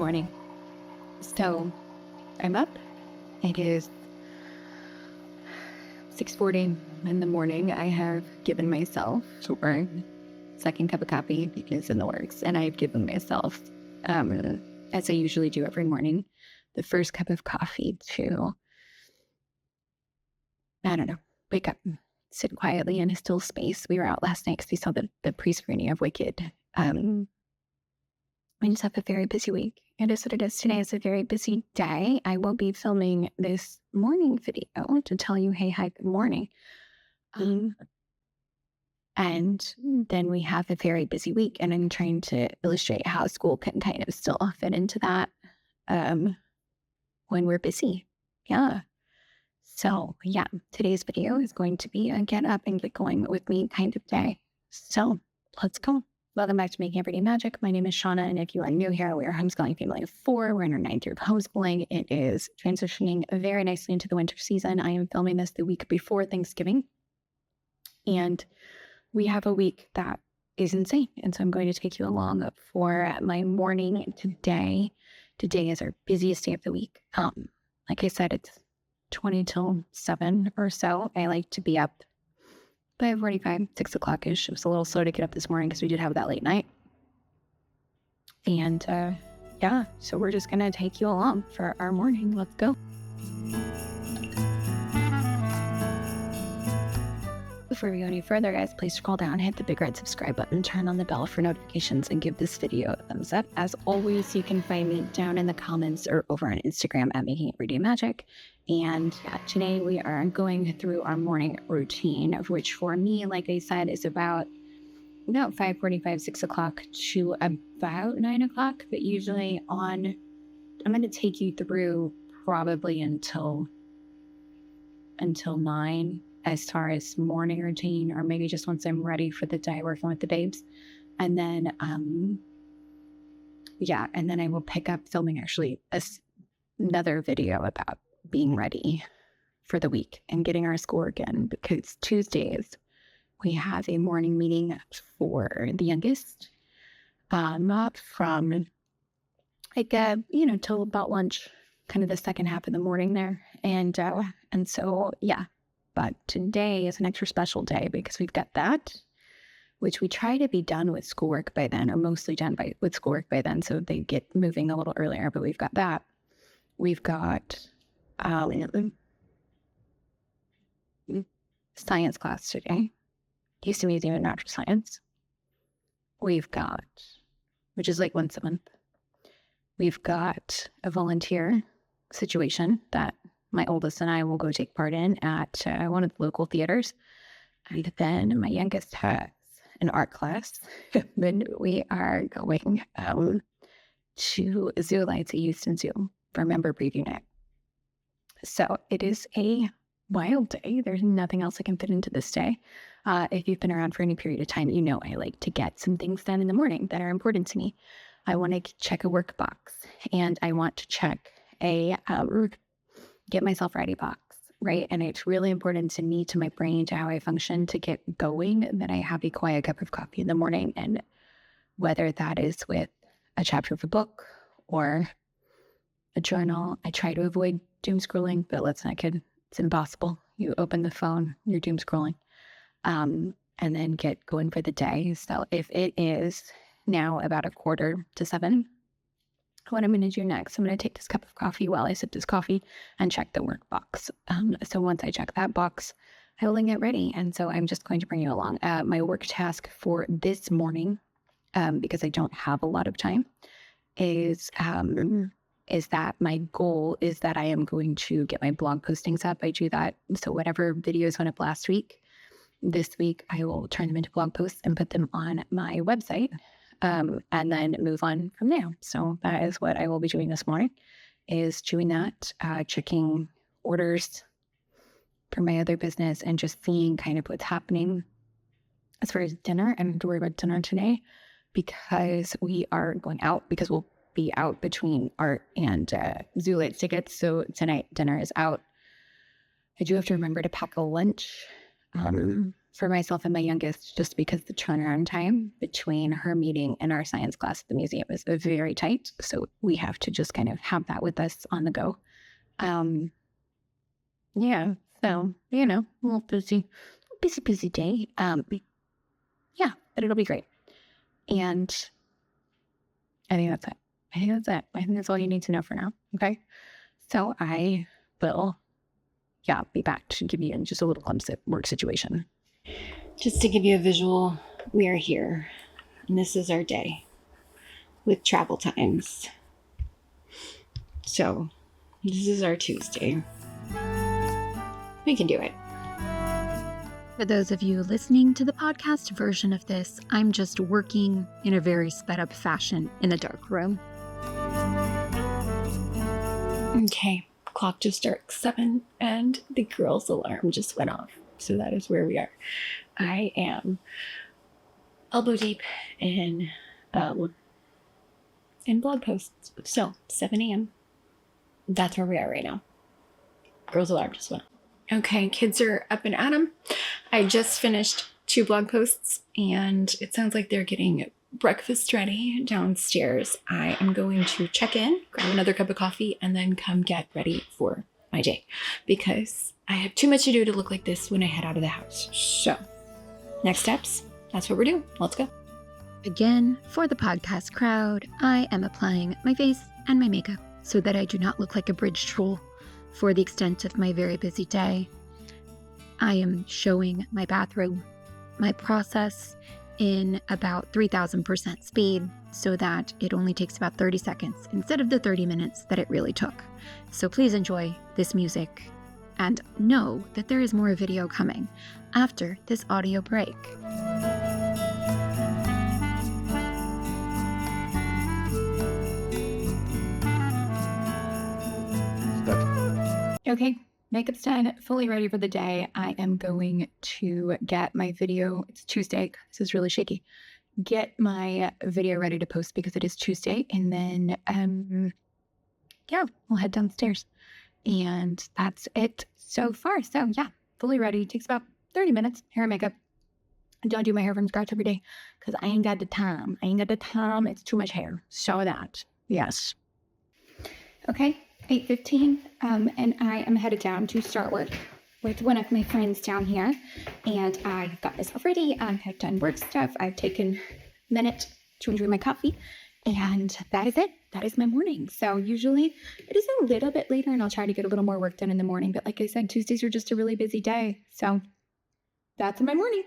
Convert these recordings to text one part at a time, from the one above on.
morning. So I'm up. It is 6:40 in the morning. I have given myself a second cup of coffee because in the works, and I've given myself, as I usually do every morning, the first cup of coffee to, I don't know, wake up, sit quietly in a still space. We were out last night because we saw the pre-screening of Wicked. We just have a very busy week. It is what it is. Today is a very busy day. I will be filming this morning video to tell you, hey, hi, good morning. And then we have a very busy week, and I'm trying to illustrate how school can kind of still fit into that when we're busy. Yeah. So yeah, today's video is going to be a get up and get going with me kind of day. So let's go. Welcome back to Making Everyday Magic. My name is Shauna, and if you are new here, we are a homeschooling family of 4. We're in our 9th year of homeschooling. It is transitioning very nicely into the winter season. I am filming this the week before Thanksgiving, and we have a week that is insane. And so I'm going to take you along for my morning today. Today is our busiest day of the week. Like I said, it's 20 till 7 or so. I like to be up 5:45, 6 o'clock-ish. It was a little slow to get up this morning because we did have that late night. And yeah, so we're just going to take you along for our morning. Let's go. Before we go any further, guys, please scroll down, hit the big red subscribe button, turn on the bell for notifications, and give this video a thumbs up. As always, you can find me down in the comments or over on Instagram at Making Everyday Magic. And today we are going through our morning routine, of which for me, like I said, is about 5:45, 6 o'clock to about 9 o'clock. But usually I'm going to take you through probably until 9 as far as morning routine, or maybe just once I'm ready for the day working with the babes. And then, and then I will pick up filming actually another video about being ready for the week and getting our schoolwork in, because Tuesdays we have a morning meeting for the youngest, from till about lunch, kind of the second half of the morning there. And so, yeah, but today is an extra special day because we've got that, which we try to be done with schoolwork by then, or mostly done with schoolwork by then, so they get moving a little earlier. But we've got that. We've got science class today. Used to be doing natural science. We've got, which is like once a month. We've got a volunteer situation that my oldest and I will go take part in at one of the local theaters. And then my youngest has an art class. Then we are going to Zoo Lights at Houston Zoo for member preview night. So it is a wild day. There's nothing else I can fit into this day. If you've been around for any period of time, you know I like to get some things done in the morning that are important to me. I want to check a work box, and I want to check a get myself ready box, right? And it's really important to me, to my brain, to how I function, to get going, that I have a quiet cup of coffee in the morning. And whether that is with a chapter of a book or a journal, I try to avoid doom scrolling, but let's not kid, it's impossible. You open the phone, you're doom scrolling, and then get going for the day. So if it is now about 6:45, what I'm going to do next, I'm going to take this cup of coffee while I sip this coffee and check the work box. So once I check that box, I will then get ready. And so I'm just going to bring you along. My work task for this morning, because I don't have a lot of time, is that my goal is that I am going to get my blog postings up. I do that. So whatever videos went up last week, this week I will turn them into blog posts and put them on my website. And then move on from there. So that is what I will be doing this morning, is doing that, checking orders for my other business, and just seeing kind of what's happening as far as dinner. I don't have to worry about dinner today because we are going out, because we'll be out between art and Zoo Lights tickets. So tonight dinner is out. I do have to remember to pack a lunch. for myself and my youngest, just because the turnaround time between her meeting and our science class at the museum is very tight. So we have to just kind of have that with us on the go. Yeah. So, a little busy day. Yeah, but it'll be great. And I think that's it. I think that's all you need to know for now. Okay. So I will, be back to give you just a little glimpse at work situation. Just to give you a visual, we are here, and this is our day with travel times. So this is our Tuesday. We can do it. For those of you listening to the podcast version of this, I'm just working in a very sped up fashion in a dark room. Okay, clock just struck 7 and the girls' alarm just went off. So that is where we are. I am elbow deep in blog posts. So 7 a.m. That's where we are right now. Girls' alarm just went off. Okay, kids are up and at 'em. I just finished 2 blog posts and it sounds like they're getting breakfast ready downstairs. I am going to check in, grab another cup of coffee, and then come get ready for my day because I have too much to do to look like this when I head out of the house. So, next steps, that's what we're doing. Let's go. Again, for the podcast crowd, I am applying my face and my makeup so that I do not look like a bridge troll for the extent of my very busy day. I am showing my bathrobe, my process in about 3,000% speed so that it only takes about 30 seconds instead of the 30 minutes that it really took. So please enjoy this music and know that there is more video coming after this audio break. Okay, makeup's done, fully ready for the day. I am going to get my video. It's Tuesday. This is really shaky. Get my video ready to post because it is Tuesday. And then, we'll head downstairs. And that's it so far. So yeah, fully ready. Takes about 30 minutes. Hair and makeup. I don't do my hair from scratch every day because I ain't got the time. It's too much hair. So that, yes. Okay. 8:15, and I am headed down to start work with one of my friends down here, and I've got myself ready. I have done work stuff. I've taken a minute to enjoy my coffee, and that is it. That is my morning. So usually it is a little bit later, and I'll try to get a little more work done in the morning, but like I said, Tuesdays are just a really busy day, so that's my morning.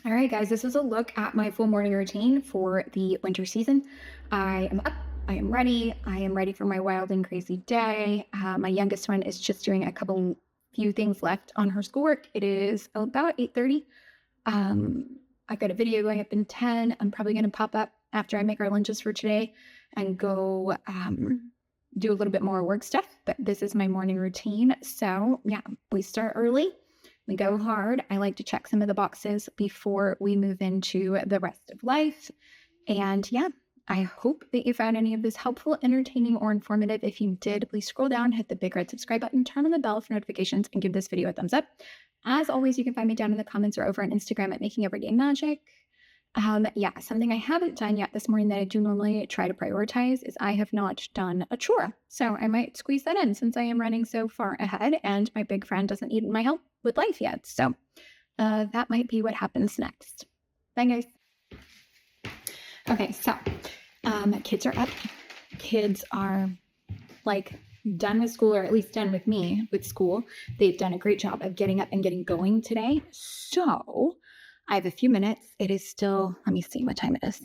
All right, guys, this is a look at my full morning routine for the winter season. I am up. I am ready. I am ready for my wild and crazy day. My youngest one is just doing a few things left on her schoolwork. It is about 8:30. I've got a video going up in 10. I'm probably going to pop up after I make our lunches for today and go do a little bit more work stuff. But this is my morning routine. So yeah, we start early. We go hard. I like to check some of the boxes before we move into the rest of life. And yeah, I hope that you found any of this helpful, entertaining, or informative. If you did, please scroll down, hit the big red subscribe button, turn on the bell for notifications, and give this video a thumbs up. As always, you can find me down in the comments or over on Instagram at Making Everyday Magic. Something I haven't done yet this morning that I do normally try to prioritize is I have not done a chore. So I might squeeze that in since I am running so far ahead and my big friend doesn't need my help with life yet. So that might be what happens next. Bye, guys. Okay, so kids are up. Kids are like done with school, or at least done with me with school. They've done a great job of getting up and getting going today. So I have a few minutes. It is still, let me see what time it is.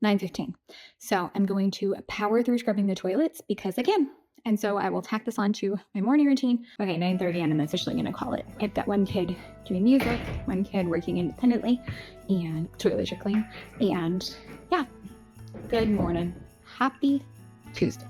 9:15. So I'm going to power through scrubbing the toilets because again, and so I will tack this on to my morning routine. Okay, 9:30, and I'm officially going to call it. I've got one kid doing music, one kid working independently, and toilets are clean. And yeah, good morning. Happy Tuesday.